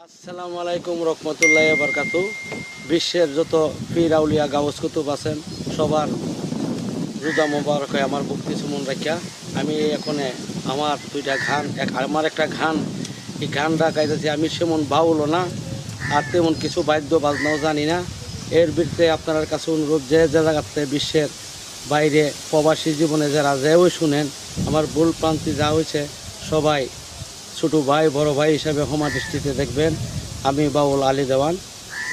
আসসালামু আলাইকুম রহমতুল্লাহি ওয়া বারাকাতু। বিশ্বের যত পীর আউলিয়া গাউস কুতুব আছেন সবার রোজা মোবারক হয় আমার ভক্তি সুমন রাখিয়া আমি এখন আমার দুইটা গান আমার একটা গান এই গানটা গাইতেছি। আমি সেমন বাউলও না আর তেমন কিছু বাদ্য বাজনাও জানি না। এর বিরুদ্ধে আপনার কাছে অনুরোধ যে জায়গাতে বিশ্বের বাইরে প্রবাসী জীবনে যারা যেও শুনেন আমার ভুল প্রান্তি যা হয়েছে সবাই ছোটো ভাই বড় ভাই হিসাবে ক্ষমা দৃষ্টিতে দেখবেন। আমি বাউল আলী দেওয়ান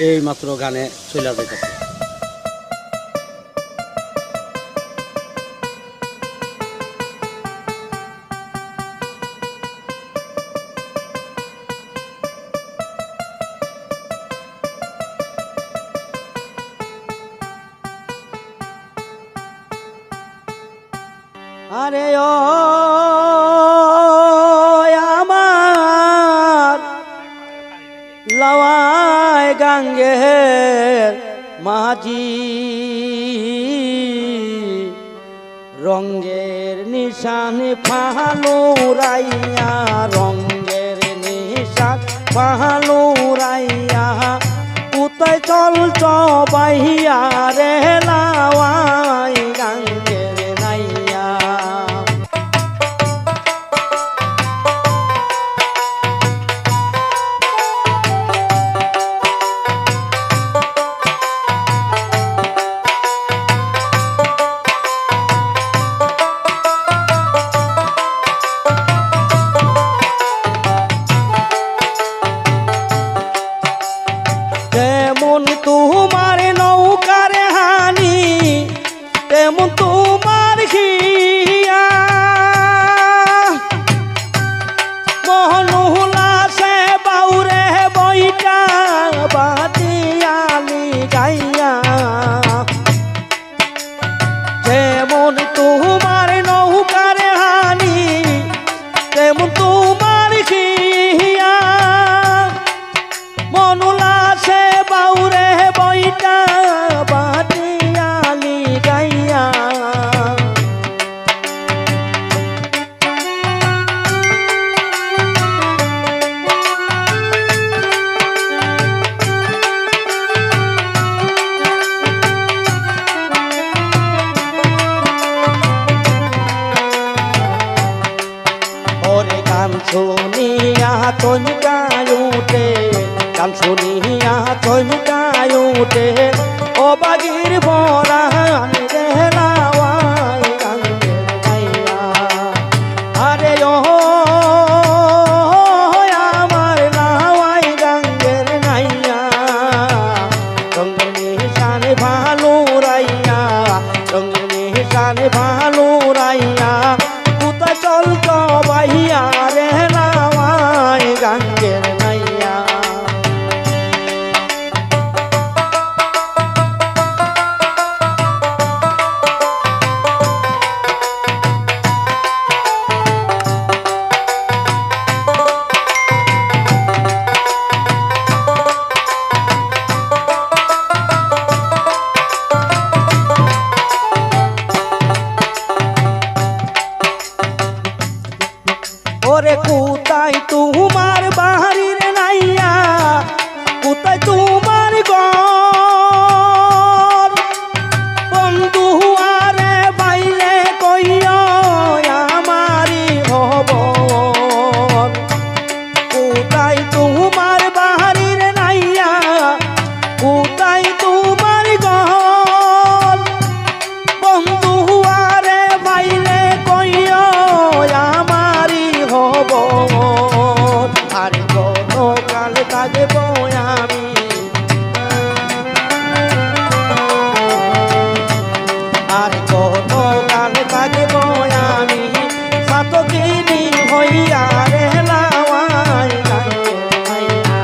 এই মাত্র গানে চলে যেতেছি। আরে ও আমার লাওয়াই গাঙ্গের মাঝি রঙ্গের নিশান ফালুরাইয়া রঙ্গের নিশান ফালুরাইয়া কোথায় চল চবাইয়া রে লাওয়াই গাঙ্গের নাইয়া। তেমন তোমার নৌকার হানি তেমন তোমার খিয়া মহনুলাসে বাউরে বইটা বাতিয়ালি গাইয়া। যেমন তোমার নৌকার হানি তেমন তোমার খিয়া মনুলাসে বাউরে বইটা বাতিয়ালি গাইয়া। ওরে গান শুনিয়া চমকায় উঠে গান শুনিয়া চমকায় উঠে ও বাগির বরান রে লাওয়াই গাঙ্গের নাইয়া। আরে ও আমার লাওয়াই গাঙ্গের নাইয়া রঙ্গের নিশান ভালুরাইয়া রঙ্গের নিশান ভালুরাইয়া কোথায় চল চবাইয়া রে লাওয়াই গাঙ্গের নাইয়া। ওরে কোথায় তোমার বাড়ির নাইয়া কোথায় তোমার ঘর বন্ধু আরে বাইরে কইয়া আমারি খবর। কোথায় তোমার বাড়ির নাইয়া কোথায় তোমার ঘর বন্ধু আরে বাইরে কইয়া আমারি খবর। আর কোনো কাল থাকব আমি আর কোনো কাল থাকব আমি সাতকিনি হইয়া রে লাওয়াই গাঙ্গের নাইয়া।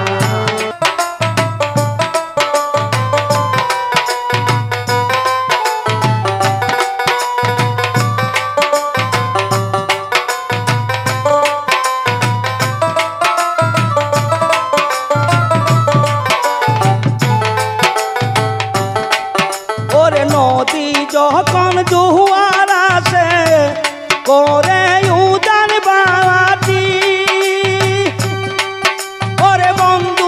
ওরে নদী যখন জোয়ার আসে করে উদান বাটি ওরে বন্ধ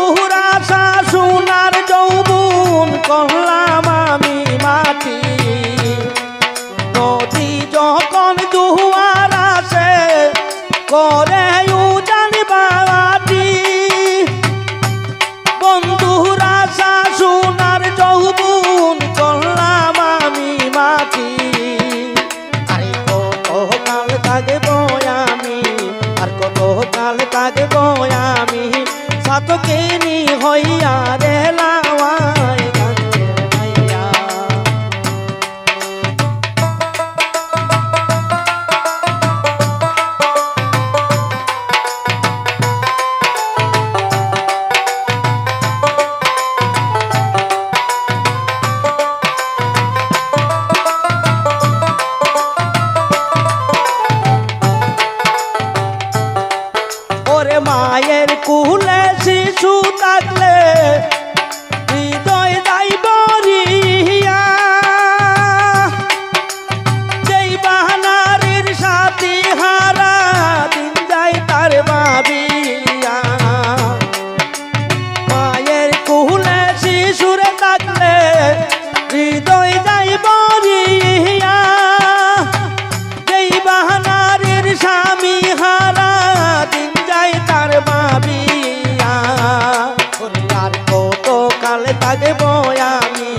থাকবো আমি,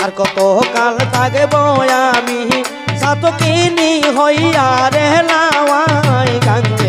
আর কত কাল থাকবো আমি সাতকিনি হইয়া রে লাওয়াই গাঙ্গে।